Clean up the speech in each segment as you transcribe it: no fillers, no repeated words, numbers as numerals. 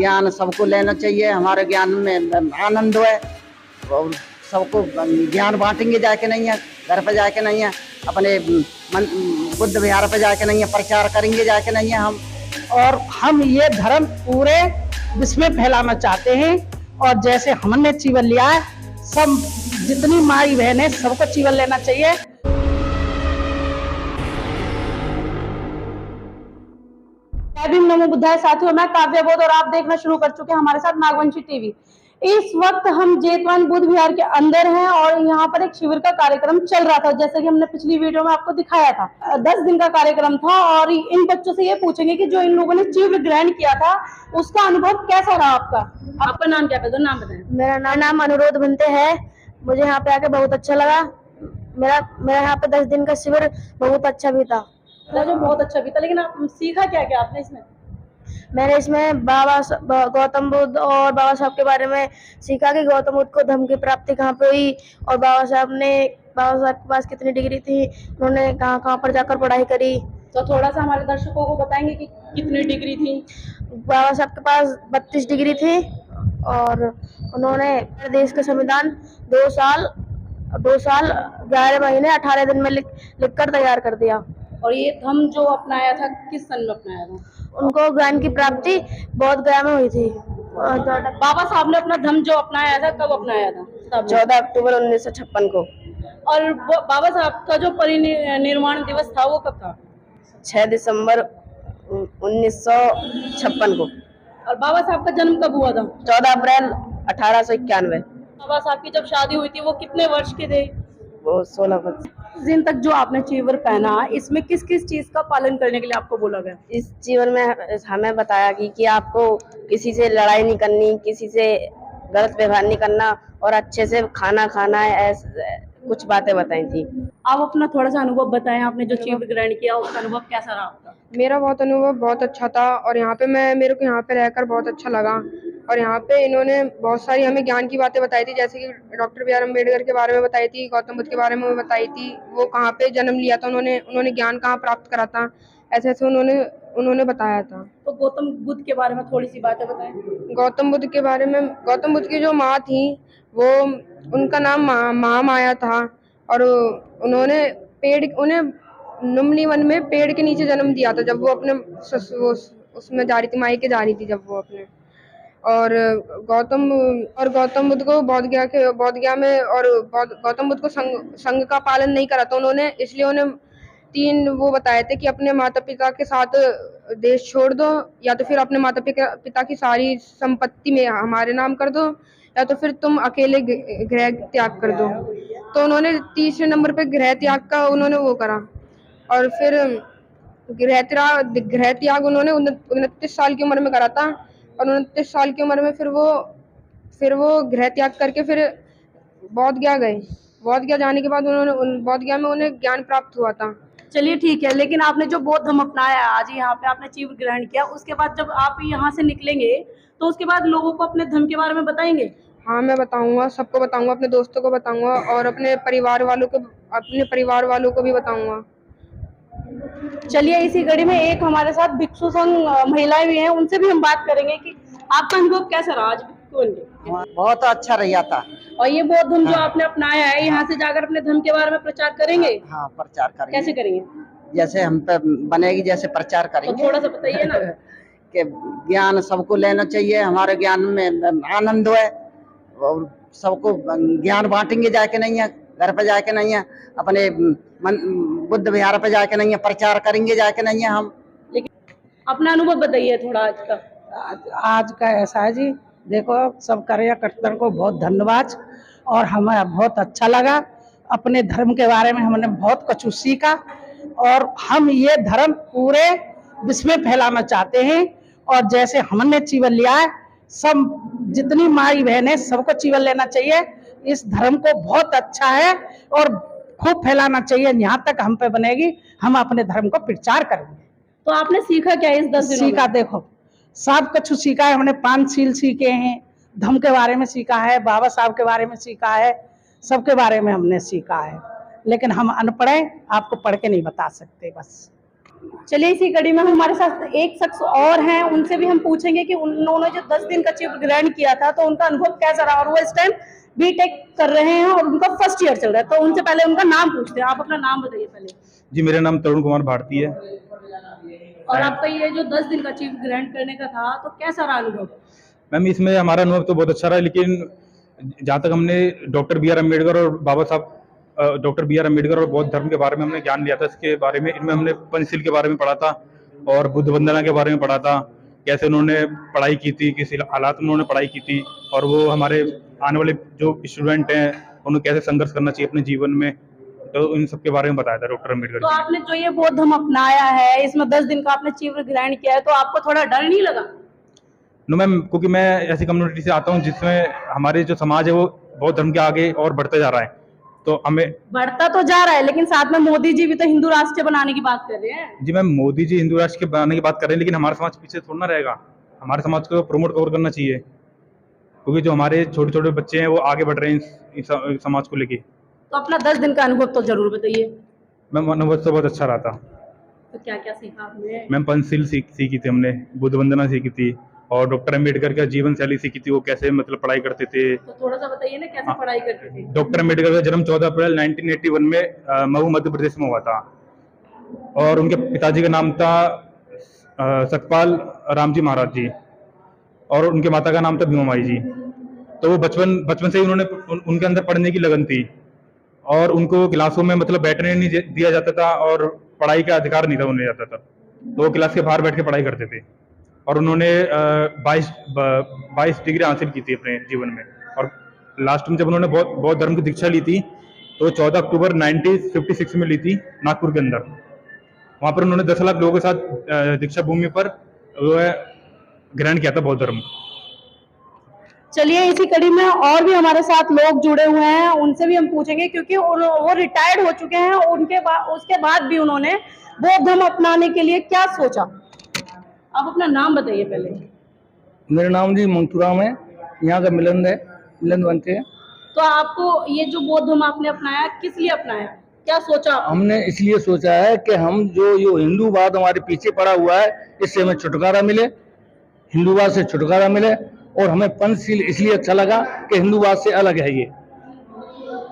ज्ञान सबको लेना चाहिए, हमारे ज्ञान में आनंद है और सबको ज्ञान बांटेंगे जाके नहीं है, घर पे जाके नहीं है, अपने बुद्ध विहार पे जाके नहीं है, प्रचार करेंगे जाके नहीं है हम। और हम ये धर्म पूरे विश्व में फैलाना चाहते हैं और जैसे हमने जीवन लिया है, सब जितनी माई बहन है सबको जीवन लेना चाहिए। नमो बुद्धाय साथियों, मैं काव्य बोध और आप देखना शुरू कर चुके हैं हमारे साथ नागवंशी टीवी। इस वक्त हम जेतवन बुद्ध विहार के अंदर हैं और यहाँ पर एक शिविर का कार्यक्रम चल रहा था, जैसे कि हमने पिछली वीडियो में आपको दिखाया था। 10 दिन का कार्यक्रम था और इन बच्चों से ये पूछेंगे कि जो इन लोगों ने चीव्र ग्रहण किया था उसका अनुभव कैसा रहा आपका। आपका नाम क्या है? नाम बताएं। मेरा नाम अनुरोध बनते है। मुझे यहाँ पे आके बहुत अच्छा लगा। मेरा यहाँ पे 10 दिन का शिविर बहुत अच्छा भी था। जो बहुत अच्छा भी था, लेकिन आप सीखा क्या क्या आपने इसमें? मैंने इसमें गौतम बुद्ध और बाबा साहब के बारे में सीखा कि गौतम बुद्ध को धर्म की प्राप्ति कहाँ पे हुई और बाबा साहब के पास कितनी डिग्री थी, उन्होंने कहाँ पर जाकर पढ़ाई करी। तो थोड़ा सा हमारे दर्शकों को बताएंगे कि कितनी डिग्री थी। बाबा साहब के पास 32 डिग्री थी और उन्होंने देश का संविधान 2 साल 11 महीने 18 दिन में लिख कर तैयार कर दिया। और ये धम्म जो अपनाया था किस सन में अपनाया था? उनको ज्ञान की प्राप्ति बोध गया में हुई थी। बाबा साहब ने अपना धम्म जो अपनाया था कब अपनाया था? 14 अक्टूबर 1956 को। और बाबा साहब का जो परिनिर्वाण दिवस था वो कब था? 6 दिसंबर 1956 को। और बाबा साहब का जन्म कब हुआ था? 14 अप्रैल 1891। बाबा साहब की जब शादी हुई थी वो कितने वर्ष के थे? वो 16 वर्ष। दिन तक जो आपने चीवर पहना, इसमें किस किस चीज का पालन करने के लिए आपको बोला गया? इस जीवन में हमें बताया कि आपको किसी से लड़ाई नहीं करनी, किसी से गलत व्यवहार नहीं करना और अच्छे से खाना खाना है, ऐसे कुछ बातें बताई थी। आप अपना थोड़ा सा अनुभव बताएं, आपने जो चीवर ग्रहण किया उसका अनुभव कैसा रहा आपका? मेरा अनुभव बहुत अच्छा था और यहाँ पे मेरे को यहाँ पे रहकर बहुत अच्छा लगा और यहाँ पे इन्होंने बहुत सारी हमें ज्ञान की बातें बताई थी, जैसे कि डॉक्टर बी आर अम्बेडकर के बारे में बताई थी, गौतम बुद्ध के बारे में बताई थी, वो कहाँ पे जन्म लिया था, उन्होंने ज्ञान कहाँ प्राप्त करा था, ऐसे ऐसे उन्होंने बताया था। तो गौतम बुद्ध के बारे में थोड़ी सी बातें बताएं। गौतम बुद्ध के बारे में, गौतम बुद्ध की जो माँ थी वो उनका नाम महामाया था और उन्हें नुम्नी वन में पेड़ के नीचे जन्म दिया था जब वो अपने उसमें जा रही थी, मायके जा रही थी जब वो अपने। और गौतम बुद्ध को बोध गया में और गौतम बुद्ध को संघ का पालन नहीं करा था उन्होंने, इसलिए उन्हें 3 वो बताए थे कि अपने माता पिता के साथ देश छोड़ दो या तो फिर अपने माता पिता की सारी संपत्ति में हमारे नाम कर दो या तो फिर तुम अकेले गृह त्याग कर दो। तो उन्होंने 3रे नंबर पे गृह त्याग का उन्होंने वो करा और फिर गृह त्याग उन्होंने 29 साल की उम्र में करा था और 29 साल की उम्र में फिर वो गृह त्याग करके फिर बोध गया गए। बोध गया जाने के बाद बोध गया में उन्हें ज्ञान प्राप्त हुआ था। चलिए ठीक है, लेकिन आपने जो बौद्ध धर्म अपनाया आज यहाँ पे आपने चीवर ग्रहण किया, उसके बाद जब आप यहाँ से निकलेंगे तो उसके बाद लोगों को अपने धर्म के बारे में बताएंगे? हाँ, मैं बताऊंगा, सबको बताऊंगा, अपने दोस्तों को बताऊंगा और अपने परिवार वालों को भी बताऊंगा। चलिए इसी कड़ी में एक हमारे साथ भिक्षु संघ महिलाएं भी हैं, उनसे भी हम बात करेंगे कि आपका अनुभव कैसा रहा आज बहुत अच्छा रहा था। और ये बौद्ध धर्म जो आपने अपनाया है, यहाँ से जाकर अपने धर्म के बारे में प्रचार करेंगे? हाँ, प्रचार करेंगे। कैसे करेंगे? जैसे हम पे बनेगी जैसे प्रचार करेंगे। तो थोड़ा सा बताइए ना। कि ज्ञान सबको लेना चाहिए, हमारे ज्ञान में आनंद है और सबको ज्ञान बांटेंगे जाके नहीं है, घर पे जाके नहीं है, अपने बुद्ध विहार पे जाके नहीं है, प्रचार करेंगे जाके नहीं है हम। लेकिन अपना अनुभव बताइए थोड़ा आज का। आज का ऐसा है जी, देखो सब कार्यकर्ताओं को बहुत धन्यवाद और हमें बहुत अच्छा लगा। अपने धर्म के बारे में हमने बहुत कुछ सीखा और हम ये धर्म पूरे विश्व में फैलाना चाहते हैं और जैसे हमने जीवन लिया है, सब जितनी माई बहन है सबको जीवन लेना चाहिए। इस धर्म को बहुत अच्छा है और खूब फैलाना चाहिए, यहाँ तक हम पे बनेगी हम अपने धर्म को प्रचार करेंगे। तो आपने सीखा क्या इस 10 दिनों में? सीखा, देखो सब कुछ सीखा है हमने। 5 शील सीखे हैं, धम्म के बारे में सीखा है, बाबा साहब के बारे में सीखा है, सबके बारे में हमने सीखा है, लेकिन हम अनपढ़ हैं, आपको पढ़ के नहीं बता सकते। बस चलिए इसी कड़ी में हमारे साथ एक शख्स और हैं, उनसे भी हम पूछेंगे कि उन्होंने जो 10 दिन का चिप ग्रहण किया था तो उनका अनुभव कैसा रहा, और वो इस टाइम बीटेक कर रहे हैं और उनका फर्स्ट ईयर चल रहा है। तो उनसे पहले उनका नाम पूछते हैं। आप अपना नाम बताइए पहले। जी, मेरा नाम तरुण कुमार भारती है। और आपका ये जो 10 दिन का चिप ग्रहण करने का था तो कैसा रहा अनुभव? मैम, इसमें हमारा अनुभव तो बहुत अच्छा रहा, लेकिन जहाँ तक हमने डॉक्टर बी आर अम्बेडकर और बौद्ध धर्म के बारे में हमने ज्ञान लिया था, इसके बारे में इनमें हमने पंचशील के बारे में पढ़ा था और बुद्ध वंदना के बारे में पढ़ा था, कैसे उन्होंने पढ़ाई की थी, किस हालात में उन्होंने पढ़ाई की थी, और वो हमारे आने वाले जो स्टूडेंट हैं उन्हें कैसे संघर्ष करना चाहिए अपने जीवन में, तो इन सब के बारे में बताया था डॉक्टर अम्बेडकर तो जी। आपने जो ये बौद्ध धर्म अपनाया है, इसमें 10 दिन का आपने चिप ग्रहण किया है, तो आपको थोड़ा डर नहीं लगा? नो मैम, क्योंकि मैं ऐसी कम्युनिटी से आता हूँ जिसमें हमारे जो समाज है वो बौद्ध धर्म के आगे और बढ़ते जा रहा है, तो हमें बढ़ता तो जा रहा है, लेकिन साथ में मोदी जी भी तो हिंदू राष्ट्र बनाने की बात कर रहे हैं। जी मैम, मोदी जी हिंदू राष्ट्र के बनाने की बात कर रहे हैं, लेकिन हमारा समाज पीछे थोड़ा ना रहेगा। हमारे समाज को प्रमोट कवर करना चाहिए, क्योंकि जो हमारे छोटे छोटे बच्चे हैं वो आगे बढ़ रहे हैं इस समाज को लेके। तो अपना 10 दिन का अनुभव तो जरूर बताइए। मैम, अनुभव तो बहुत अच्छा रहा था। तो क्या क्या सीखा आपने? मैम, पंचशील सीखी थी हमने, बुद्ध वंदना सीखी थी, और डॉक्टर अम्बेडकर का जीवन शैली सीखी थी, वो कैसे मतलब पढ़ाई करते थे। तो थोड़ा सा बताइए ना कैसे पढ़ाई करते थे। डॉक्टर अम्बेडकर का जन्म 14 अप्रैल 1981 में महू मध्य प्रदेश में हुआ था, और उनके पिताजी का नाम था सतपाल रामजी महाराज जी, और उनके माता का नाम था भीमाबाई जी। तो वो बचपन से ही उनके अंदर पढ़ने की लगन थी, और उनको क्लासों में मतलब बैठने नहीं दिया जाता था, और पढ़ाई का अधिकार नहीं था उन्हें जाता था, तो वो क्लास के बाहर बैठ के पढ़ाई करते थे, और उन्होंने 22 डिग्री हासिल की थी अपने जीवन में। और लास्ट में जब उन्होंने बौद्ध धर्म की दीक्षा ली थी तो 14 अक्टूबर 1956 में ली थी नागपुर के अंदर। वहां पर उन्होंने 10 लाख लोगों के साथ दीक्षा भूमि पर ग्रहण किया था बौद्ध धर्म। चलिए इसी कड़ी में और भी हमारे साथ लोग जुड़े हुए हैं, उनसे भी हम पूछेंगे, क्योंकि वो रिटायर्ड हो चुके हैं। उसके बाद भी उन्होंने बौद्ध धर्म अपनाने के लिए क्या सोचा। आप अपना नाम बताइए पहले। मेरा नाम जी मंतूराम है, यहाँ का मिलन बनते हैं। तो आपको ये जो बौद्ध धर्म आपने अपनाया, किस लिए अपनाया, क्या सोचा आपने? हमने इसलिए सोचा है कि हम जो हिंदूवाद हमारे पीछे पड़ा हुआ है, इससे हमें छुटकारा मिले, हिंदूवाद से छुटकारा मिले। और हमें पंचशील इसलिए अच्छा लगा कि हिंदूवाद से अलग है, ये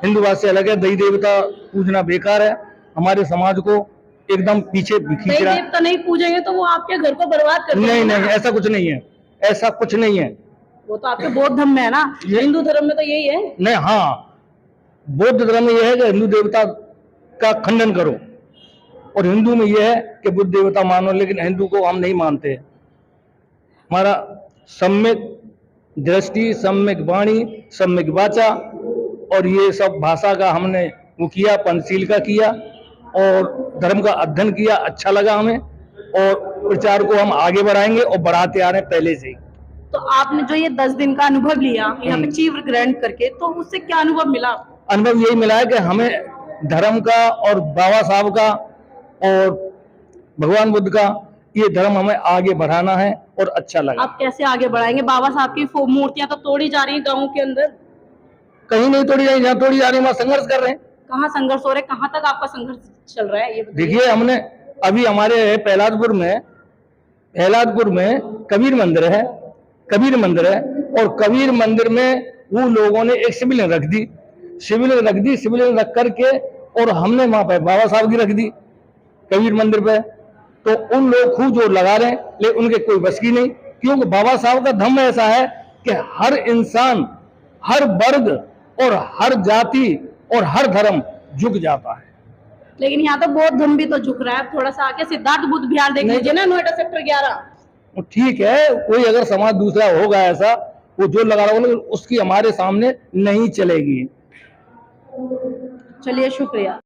हिंदूवाद से अलग है। देवी देवता पूजना बेकार है, हमारे समाज को एकदम पीछे खींच रहा है। देवता नहीं पूजेंगे तो वो आपके घर को बर्बाद कर देंगे। नहीं, ऐसा कुछ नहीं है, ऐसा कुछ नहीं है। वो तो आपके बौद्ध धर्म में है ना, हिंदू धर्म में तो यही है। नहीं, हाँ, बौद्ध धर्म में यह है कि हिंदू देवता का खंडन करो, और हिंदू में यह है कि बुद्ध देवता मानो, लेकिन हिंदू को हम नहीं मानते। हमारा सम्यक दृष्टि, सम्यक वाणी, सम्यक वाचा, और ये सब भाषा का हमने वो किया, पंचशील का किया, और धर्म का अध्ययन किया, अच्छा लगा हमें, और प्रचार को हम आगे बढ़ाएंगे और बढ़ाते आ रहे हैं पहले से ही। तो आपने जो ये 10 दिन का अनुभव लिया यहाँ पे चिप ग्रहण करके, तो उससे क्या अनुभव मिला? अनुभव यही मिला है कि हमें धर्म का और बाबा साहब का और भगवान बुद्ध का ये धर्म हमें आगे बढ़ाना है, और अच्छा लगा। आप कैसे आगे बढ़ाएंगे? बाबा साहब की मूर्तियां तो तोड़ी जा रही है गाँव के अंदर। कहीं नहीं तोड़ी जा रही, जहाँ तोड़ी जा रही है वहाँ संघर्ष कर रहे हैं। कहाँ संघर्ष हो रहा है, कहाँ तक आपका संघर्ष चल रहा है, ये बताइए। देखिए, हमने अभी हमारे प्रहलादपुर में कबीर मंदिर है, और कबीर मंदिर में वो लोगों ने एक शिवलिंग रख दी, शिवलिंग रख करके, और हमने वहां पे बाबा साहब की रख दी कबीर मंदिर पे। तो उन लोग खूब जोर लगा रहे हैं, लेकिन उनके कोई बस की नहीं, क्योंकि बाबा साहब का धम्म ऐसा है कि हर इंसान, हर वर्ग और हर जाति और हर धर्म झुक जाता है। लेकिन यहाँ तो बौद्ध धर्म भी तो झुक रहा है। थोड़ा सा आगे सिद्धार्थ बुद्ध विहार देख लीजिए ना, नोएडा सेक्टर 11। ठीक है, कोई अगर समाज दूसरा होगा ऐसा, वो जो लगा रहा होगा, उसकी हमारे सामने नहीं चलेगी। चलिए, शुक्रिया।